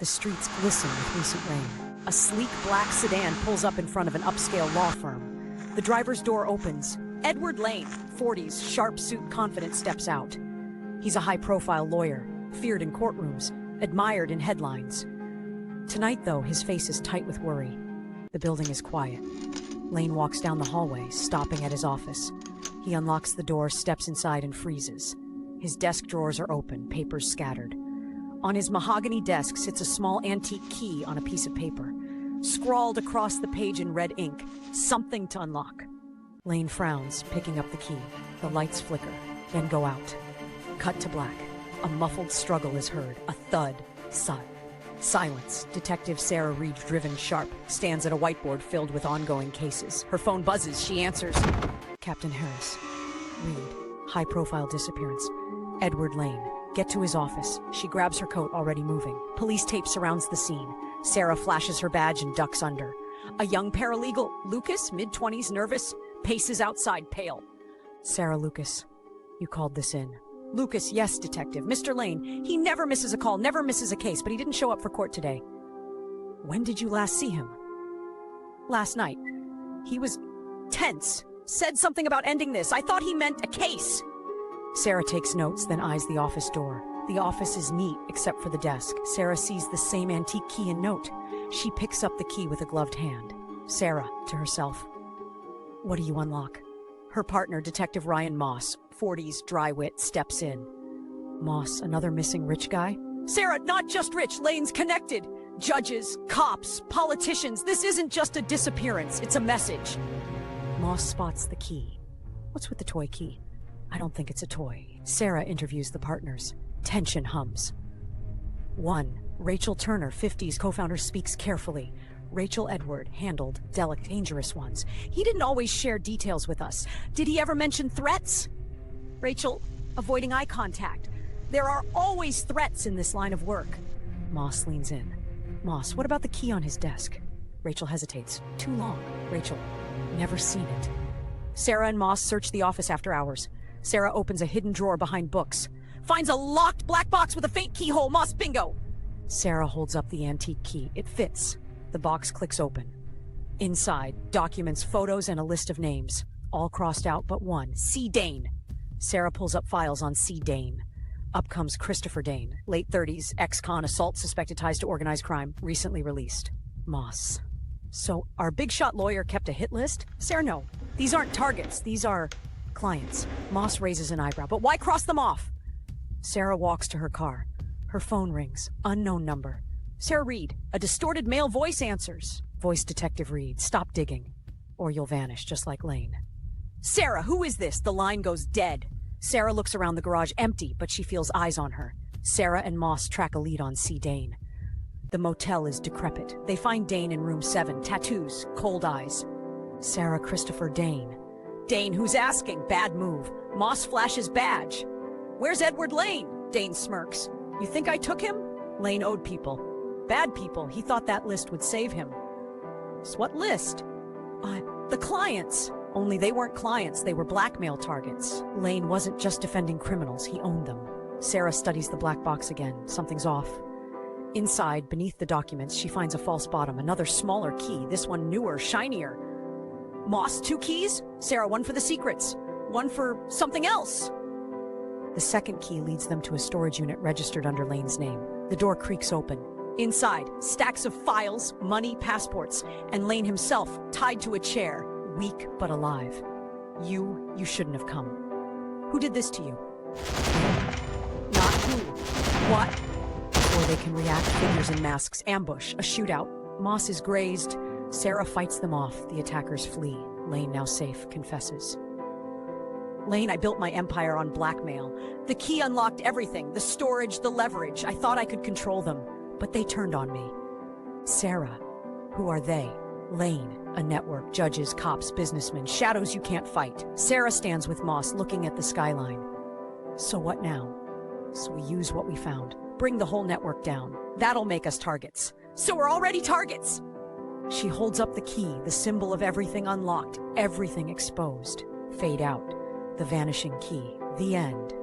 The streets glisten with recent rain. A sleek black sedan pulls up in front of an upscale law firm. The driver's door opens. Edward Lane, 40s, sharp suit, confident, steps out. He's a high-profile lawyer, feared in courtrooms, admired in headlines. Tonight, though, his face is tight with worry. The building is quiet. Lane walks down the hallway, stopping at his office. He unlocks the door, steps inside, and freezes. His desk drawers are open, papers scattered. On his mahogany desk sits a small antique key on a piece of paper. Scrawled across the page in red ink, something to unlock. Lane frowns, picking up the key. The lights flicker, then go out. Cut to black. A muffled struggle is heard. A thud. Silence. Detective Sarah Reed, driven sharp, stands at a whiteboard filled with ongoing cases. Her phone buzzes. She answers. Captain Harris. Reed. High-profile disappearance. Edward Lane. Get to his office. She grabs her coat, already moving. Police tape surrounds the scene. Sarah flashes her badge and ducks under. A young paralegal, Lucas, mid-20s, nervous, paces outside, pale. Sarah Lucas, you called this in. Lucas, yes, detective. Mr. Lane, he never misses a call, never misses a case, but he didn't show up for court today. When did you last see him? Last night. He was tense. Said something about ending this. I thought he meant a case. Sarah takes notes, then eyes the office door. The office is neat, except for the desk. Sarah sees the same antique key and note. She picks up the key with a gloved hand. Sarah, to herself. What do you unlock? Her partner, Detective Ryan Moss, 40s, dry wit, steps in. Moss, another missing rich guy? Sarah, not just rich, Lane's connected. Judges, cops, politicians. This isn't just a disappearance, it's a message. Moss spots the key. What's with the toy key? I don't think it's a toy. Sarah interviews the partners. Tension hums. 1. Rachel Turner, 50s, co-founder, speaks carefully. Rachel Edward handled delicate, dangerous ones. He didn't always share details with us. Did he ever mention threats? Rachel, avoiding eye contact. There are always threats in this line of work. Moss leans in. Moss, what about the key on his desk? Rachel hesitates. Too long. Rachel, never seen it. Sarah and Moss search the office after hours. Sarah opens a hidden drawer behind books. Finds a locked black box with a faint keyhole. Moss, bingo! Sarah holds up the antique key. It fits. The box clicks open. Inside, documents, photos, and a list of names. All crossed out but one. C. Dane. Sarah pulls up files on C. Dane. Up comes Christopher Dane, late 30s, ex-con, assault, suspected ties to organized crime, recently released. Moss. So, our big shot lawyer kept a hit list? Sarah, no. These aren't targets. These are clients. Moss raises an eyebrow. But why cross them off? Sarah walks to her car. Her phone rings. Unknown number. Sarah Reed. A distorted male voice answers. Voice Detective Reed. Stop digging, or you'll vanish, just like Lane. Sarah, who is this? The line goes dead. Sarah looks around the garage, empty, but she feels eyes on her. Sarah and Moss track a lead on C. Dane. The motel is decrepit. They find Dane in room 7. Tattoos, cold eyes. Sarah Christopher Dane. Dane, who's asking? Bad move. Moss flashes badge. Where's Edward Lane? Dane smirks. You think I took him? Lane owed people. Bad people. He thought that list would save him. So what list? The clients. Only they weren't clients, they were blackmail targets. Lane wasn't just defending criminals, he owned them. Sarah studies the black box again. Something's off. Inside, beneath the documents, she finds a false bottom, another smaller key, this one newer, shinier. Moss, 2 keys? Sarah, one for the secrets, one for something else. The second key leads them to a storage unit registered under Lane's name. The door creaks open. Inside, stacks of files, money, passports, and Lane himself tied to a chair, weak but alive. You shouldn't have come. Who did this to you? Not who. What? Before they can react, figures in masks, ambush, a shootout. Moss is grazed. Sarah fights them off. The attackers flee. Lane, now safe, confesses. Lane, I built my empire on blackmail. The key unlocked everything, the storage, the leverage. I thought I could control them, but they turned on me. Sarah, who are they? Lane, a network, judges, cops, businessmen, shadows you can't fight. Sarah stands with Moss, looking at the skyline. So what now? So we use what we found. Bring the whole network down. That'll make us targets. So we're already targets! She holds up the key, the symbol of everything unlocked, everything exposed. Fade out. The Vanishing Key. The end.